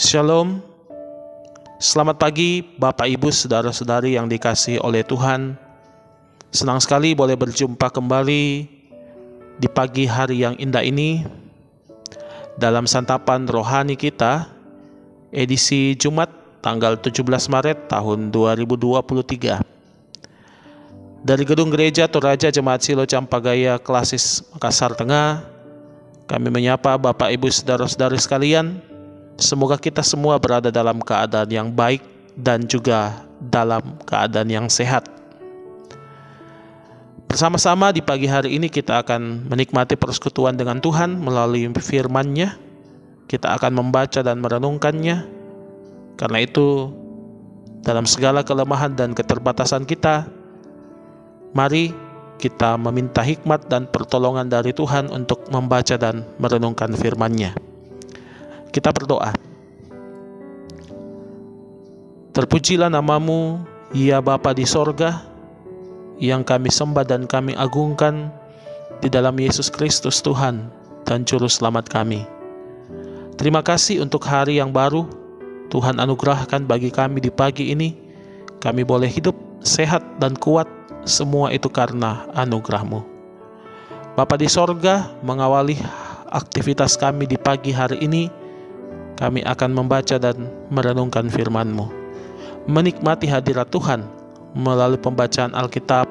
Shalom, selamat pagi Bapak Ibu Saudara-saudari yang dikasihi oleh Tuhan. Senang sekali boleh berjumpa kembali di pagi hari yang indah ini dalam santapan rohani kita, edisi Jumat tanggal 17 Maret tahun 2023. Dari Gedung Gereja Toraja Jemaat Silo Campagaya Klasis Makassar Tengah, kami menyapa Bapak Ibu Saudara-saudari sekalian. Semoga kita semua berada dalam keadaan yang baik dan juga dalam keadaan yang sehat. Bersama-sama di pagi hari ini kita akan menikmati persekutuan dengan Tuhan melalui firman-Nya. Kita akan membaca dan merenungkannya. Karena itu, dalam segala kelemahan dan keterbatasan kita, mari kita meminta hikmat dan pertolongan dari Tuhan untuk membaca dan merenungkan firman-Nya. Kita berdoa. Terpujilah nama-Mu, ya Bapa di sorga, yang kami sembah dan kami agungkan di dalam Yesus Kristus Tuhan dan Juru Selamat kami. Terima kasih untuk hari yang baru Tuhan anugerahkan bagi kami di pagi ini. Kami boleh hidup sehat dan kuat, semua itu karena anugerah-Mu. Bapa di sorga, mengawali aktivitas kami di pagi hari ini, kami akan membaca dan merenungkan firman-Mu, menikmati hadirat Tuhan melalui pembacaan Alkitab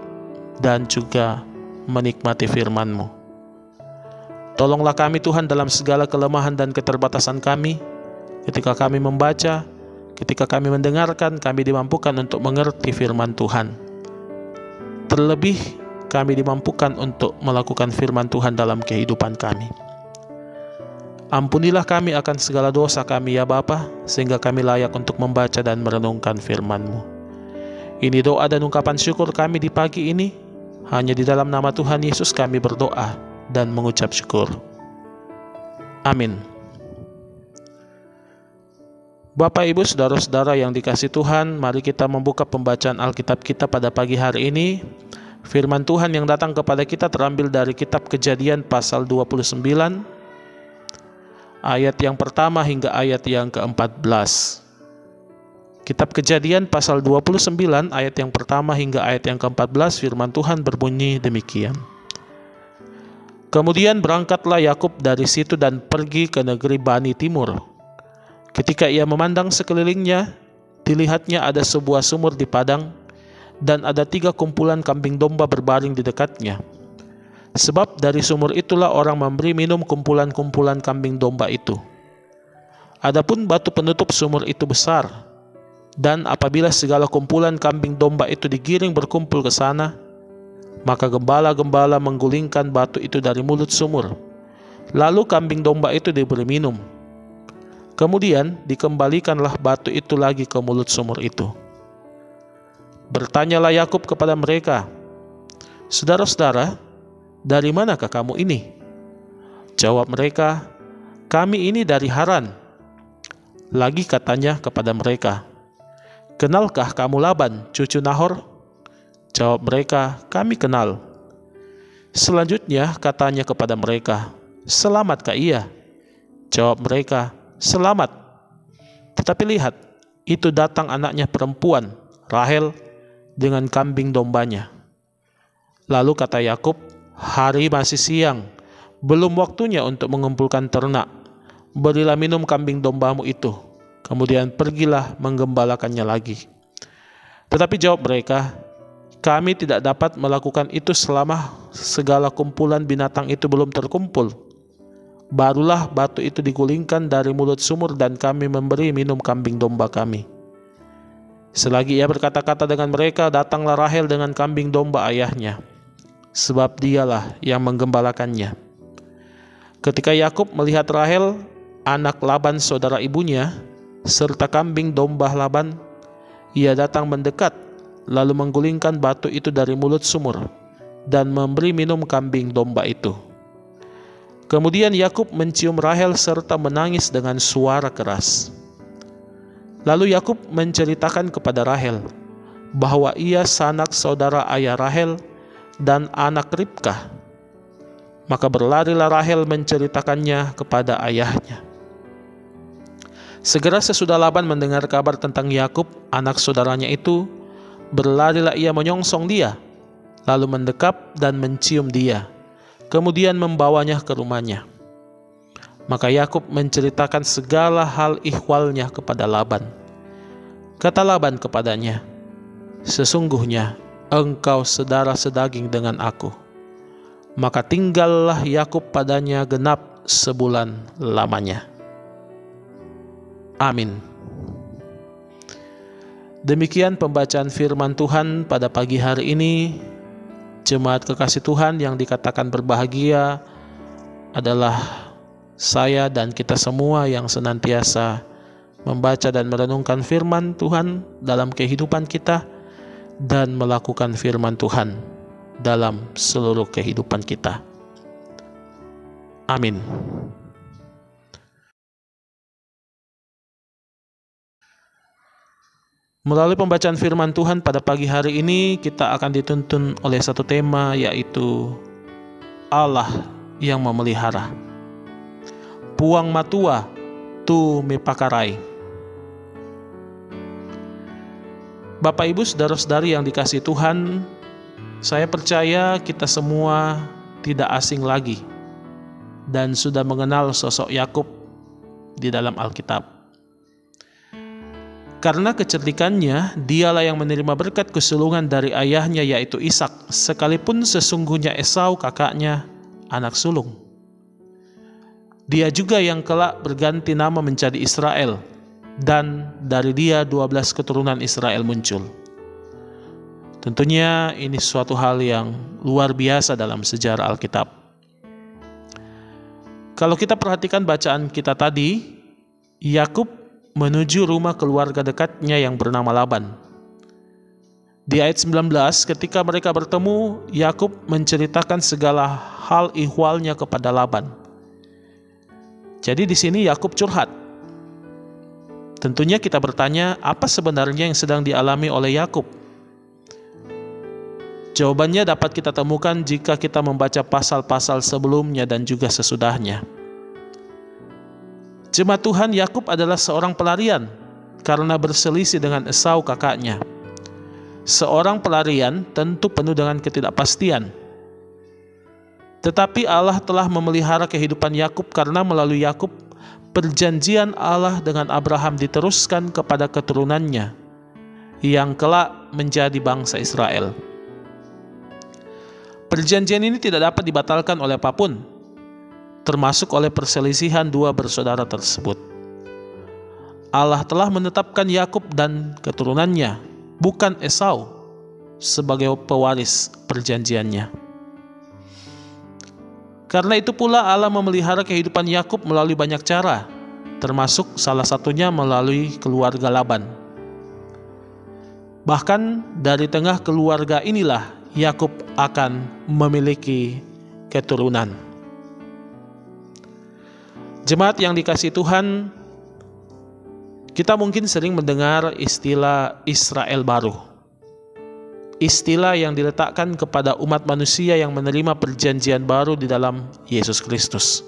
dan juga menikmati firman-Mu. Tolonglah kami Tuhan dalam segala kelemahan dan keterbatasan kami. Ketika kami membaca, ketika kami mendengarkan, kami dimampukan untuk mengerti firman Tuhan. Terlebih kami dimampukan untuk melakukan firman Tuhan dalam kehidupan kami. Ampunilah kami akan segala dosa kami ya Bapa, sehingga kami layak untuk membaca dan merenungkan firman-Mu. Ini doa dan ungkapan syukur kami di pagi ini. Hanya di dalam nama Tuhan Yesus kami berdoa dan mengucap syukur. Amin. Bapak Ibu Saudara-saudara yang dikasihi Tuhan, mari kita membuka pembacaan Alkitab kita pada pagi hari ini. Firman Tuhan yang datang kepada kita terambil dari kitab Kejadian pasal 29, ayat yang pertama hingga ayat yang ke-14. Kitab Kejadian pasal 29 ayat yang pertama hingga ayat yang ke-14, firman Tuhan berbunyi demikian. Kemudian berangkatlah Yakub dari situ dan pergi ke negeri Bani Timur. Ketika ia memandang sekelilingnya, dilihatnya ada sebuah sumur di padang, dan ada 3 kumpulan kambing domba berbaring di dekatnya. Sebab dari sumur itulah orang memberi minum kumpulan-kumpulan kambing domba itu. Adapun batu penutup sumur itu besar, dan apabila segala kumpulan kambing domba itu digiring berkumpul ke sana, maka gembala-gembala menggulingkan batu itu dari mulut sumur. Lalu kambing domba itu diberi minum. Kemudian dikembalikanlah batu itu lagi ke mulut sumur itu. Bertanyalah Yakub kepada mereka, "Saudara-saudara, dari manakah kamu ini?" Jawab mereka, "Kami ini dari Haran." Lagi katanya kepada mereka, "Kenalkah kamu Laban, cucu Nahor?" Jawab mereka, "Kami kenal." Selanjutnya katanya kepada mereka, "Selamatkah ia?" Jawab mereka, "Selamat." Tetapi lihat, itu datang anaknya perempuan, Rahel, dengan kambing dombanya. Lalu kata Yakub, "Hari masih siang, belum waktunya untuk mengumpulkan ternak. Berilah minum kambing dombamu itu, kemudian pergilah menggembalakannya lagi." Tetapi jawab mereka, "Kami tidak dapat melakukan itu selama segala kumpulan binatang itu belum terkumpul. Barulah batu itu digulingkan dari mulut sumur dan kami memberi minum kambing domba kami." Selagi ia berkata-kata dengan mereka, datanglah Rahel dengan kambing domba ayahnya, sebab dialah yang menggembalakannya. Ketika Yakub melihat Rahel, anak Laban saudara ibunya, serta kambing domba Laban, ia datang mendekat, lalu menggulingkan batu itu dari mulut sumur, dan memberi minum kambing domba itu. Kemudian Yakub mencium Rahel serta menangis dengan suara keras. Lalu Yakub menceritakan kepada Rahel bahwa ia sanak saudara ayah Rahel dan anak Ribkah. Maka berlarilah Rahel menceritakannya kepada ayahnya. Segera sesudah Laban mendengar kabar tentang Yakub, anak saudaranya itu, berlarilah ia menyongsong dia, lalu mendekap dan mencium dia, kemudian membawanya ke rumahnya. Maka Yakub menceritakan segala hal ihwalnya kepada Laban. Kata Laban kepadanya, "Sesungguhnya engkau saudara sedaging dengan aku." Maka tinggallah Yakub padanya genap sebulan lamanya. Amin. Demikian pembacaan firman Tuhan pada pagi hari ini. Jemaat kekasih Tuhan yang dikatakan berbahagia adalah saya dan kita semua yang senantiasa membaca dan merenungkan firman Tuhan dalam kehidupan kita dan melakukan firman Tuhan dalam seluruh kehidupan kita. Amin. Melalui pembacaan firman Tuhan pada pagi hari ini, kita akan dituntun oleh satu tema, yaitu Allah yang memelihara. Puang matua tu mepakarai. Bapak Ibu saudara-saudari yang dikasihi Tuhan, saya percaya kita semua tidak asing lagi dan sudah mengenal sosok Yakub di dalam Alkitab. Karena kecerdikannya, dialah yang menerima berkat kesulungan dari ayahnya, yaitu Ishak, sekalipun sesungguhnya Esau kakaknya anak sulung. Dia juga yang kelak berganti nama menjadi Israel, dan dari dia 12 keturunan Israel muncul. Tentunya ini suatu hal yang luar biasa dalam sejarah Alkitab. Kalau kita perhatikan bacaan kita tadi, Yakub menuju rumah keluarga dekatnya yang bernama Laban. Di ayat 19, ketika mereka bertemu, Yakub menceritakan segala hal ihwalnya kepada Laban. Jadi di sini Yakub curhat. Tentunya kita bertanya, apa sebenarnya yang sedang dialami oleh Yakub? Jawabannya dapat kita temukan jika kita membaca pasal-pasal sebelumnya dan juga sesudahnya. Jemaat Tuhan, Yakub adalah seorang pelarian karena berselisih dengan Esau kakaknya. Seorang pelarian tentu penuh dengan ketidakpastian. Tetapi Allah telah memelihara kehidupan Yakub karena melalui Yakub, perjanjian Allah dengan Abraham diteruskan kepada keturunannya yang kelak menjadi bangsa Israel. Perjanjian ini tidak dapat dibatalkan oleh apapun, termasuk oleh perselisihan dua bersaudara tersebut. Allah telah menetapkan Yakub dan keturunannya, bukan Esau, sebagai pewaris perjanjiannya. Karena itu pula Allah memelihara kehidupan Yakub melalui banyak cara, termasuk salah satunya melalui keluarga Laban. Bahkan dari tengah keluarga inilah Yakub akan memiliki keturunan. Jemaat yang dikasihi Tuhan, kita mungkin sering mendengar istilah Israel baru. Istilah yang diletakkan kepada umat manusia yang menerima perjanjian baru di dalam Yesus Kristus.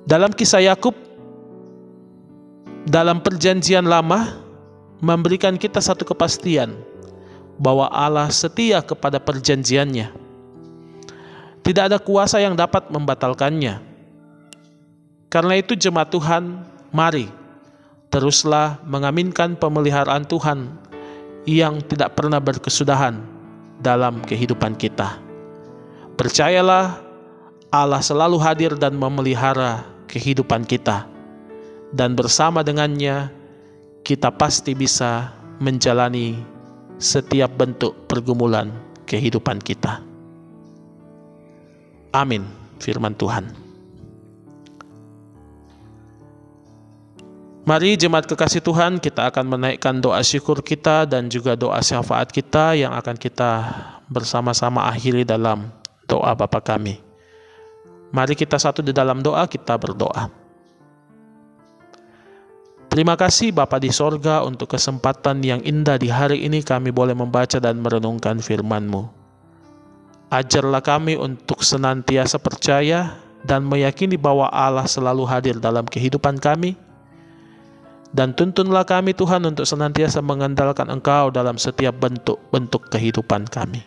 Dalam kisah Yakub, dalam perjanjian lama, memberikan kita satu kepastian bahwa Allah setia kepada perjanjiannya. Tidak ada kuasa yang dapat membatalkannya. Karena itu jemaat Tuhan, mari teruslah mengaminkan pemeliharaan Tuhan yang tidak pernah berkesudahan dalam kehidupan kita. Percayalah, Allah selalu hadir dan memelihara kehidupan kita, dan bersama dengannya kita pasti bisa menjalani setiap bentuk pergumulan kehidupan kita. Amin. Firman Tuhan. Mari jemaat kekasih Tuhan, kita akan menaikkan doa syukur kita dan juga doa syafaat kita yang akan kita bersama-sama akhiri dalam doa Bapa kami. Mari kita satu di dalam doa, kita berdoa. Terima kasih Bapa di sorga untuk kesempatan yang indah di hari ini kami boleh membaca dan merenungkan firman-Mu. Ajarlah kami untuk senantiasa percaya dan meyakini bahwa Allah selalu hadir dalam kehidupan kami. Dan tuntunlah kami Tuhan untuk senantiasa mengandalkan Engkau dalam setiap bentuk-bentuk kehidupan kami.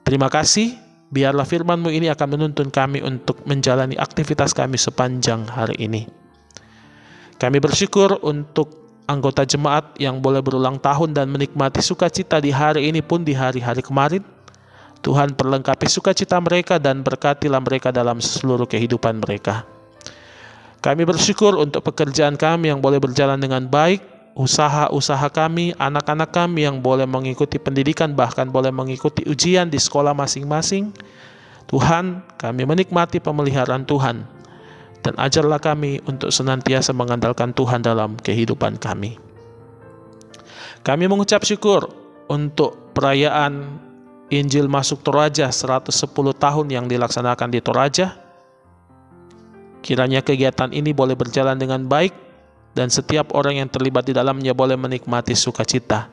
Terima kasih, biarlah firman-Mu ini akan menuntun kami untuk menjalani aktivitas kami sepanjang hari ini. Kami bersyukur untuk anggota jemaat yang boleh berulang tahun dan menikmati sukacita di hari ini pun di hari-hari kemarin. Tuhan perlengkapi sukacita mereka dan berkatilah mereka dalam seluruh kehidupan mereka. Kami bersyukur untuk pekerjaan kami yang boleh berjalan dengan baik, usaha-usaha kami, anak-anak kami yang boleh mengikuti pendidikan, bahkan boleh mengikuti ujian di sekolah masing-masing. Tuhan, kami menikmati pemeliharaan Tuhan, dan ajarlah kami untuk senantiasa mengandalkan Tuhan dalam kehidupan kami. Kami mengucap syukur untuk perayaan Injil masuk Toraja 110 tahun yang dilaksanakan di Toraja. Kiranya kegiatan ini boleh berjalan dengan baik dan setiap orang yang terlibat di dalamnya boleh menikmati sukacita.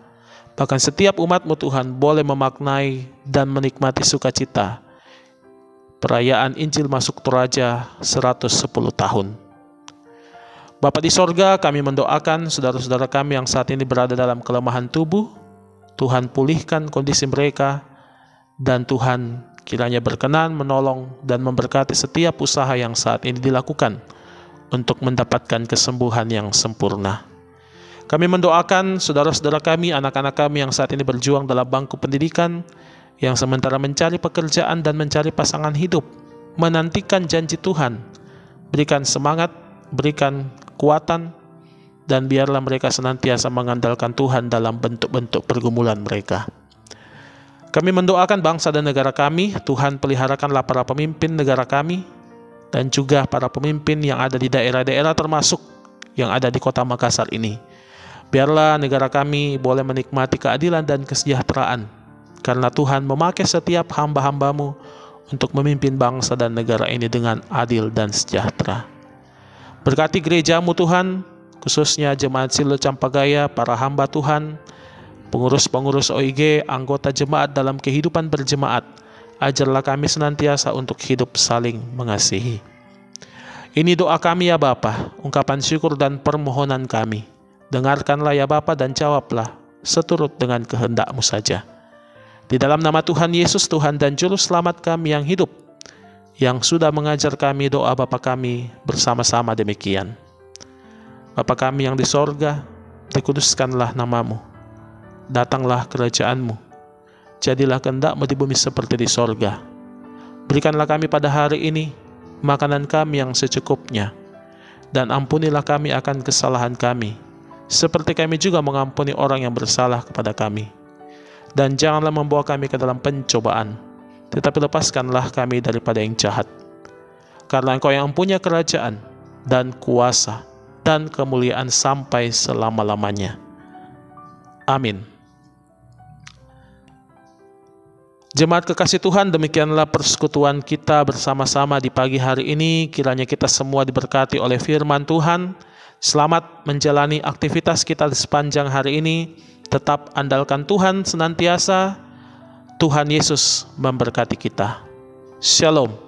Bahkan setiap umat-Mu Tuhan boleh memaknai dan menikmati sukacita perayaan Injil masuk Toraja 110 tahun. Bapa di sorga, kami mendoakan saudara-saudara kami yang saat ini berada dalam kelemahan tubuh. Tuhan pulihkan kondisi mereka, dan Tuhan kiranya berkenan menolong dan memberkati setiap usaha yang saat ini dilakukan untuk mendapatkan kesembuhan yang sempurna. Kami mendoakan saudara-saudara kami, anak-anak kami yang saat ini berjuang dalam bangku pendidikan, yang sementara mencari pekerjaan dan mencari pasangan hidup, menantikan janji Tuhan. Berikan semangat, berikan kekuatan, dan biarlah mereka senantiasa mengandalkan Tuhan dalam bentuk-bentuk pergumulan mereka. Kami mendoakan bangsa dan negara kami. Tuhan peliharakanlah para pemimpin negara kami dan juga para pemimpin yang ada di daerah-daerah termasuk yang ada di kota Makassar ini. Biarlah negara kami boleh menikmati keadilan dan kesejahteraan, karena Tuhan memakai setiap hamba-hamba-Mu untuk memimpin bangsa dan negara ini dengan adil dan sejahtera. Berkati gereja-Mu Tuhan, khususnya Jemaat Silo Campagaya, para hamba Tuhan, pengurus-pengurus OIG, anggota jemaat dalam kehidupan berjemaat. Ajarlah kami senantiasa untuk hidup saling mengasihi. Ini doa kami ya Bapa, ungkapan syukur dan permohonan kami. Dengarkanlah ya Bapa dan jawablah seturut dengan kehendak-Mu saja. Di dalam nama Tuhan Yesus, Tuhan dan Juru Selamat kami yang hidup, yang sudah mengajar kami doa Bapa kami bersama-sama demikian. Bapa kami yang di sorga, dikuduskanlah nama-Mu. Datanglah kerajaan-Mu, jadilah kehendak-Mu di bumi seperti di sorga. Berikanlah kami pada hari ini makanan kami yang secukupnya, dan ampunilah kami akan kesalahan kami, seperti kami juga mengampuni orang yang bersalah kepada kami. Dan janganlah membawa kami ke dalam pencobaan, tetapi lepaskanlah kami daripada yang jahat. Karena Engkau yang mempunyai kerajaan, dan kuasa, dan kemuliaan sampai selama-lamanya. Amin. Jemaat kekasih Tuhan, demikianlah persekutuan kita bersama-sama di pagi hari ini. Kiranya kita semua diberkati oleh firman Tuhan. Selamat menjalani aktivitas kita di sepanjang hari ini. Tetap andalkan Tuhan senantiasa. Tuhan Yesus memberkati kita. Shalom.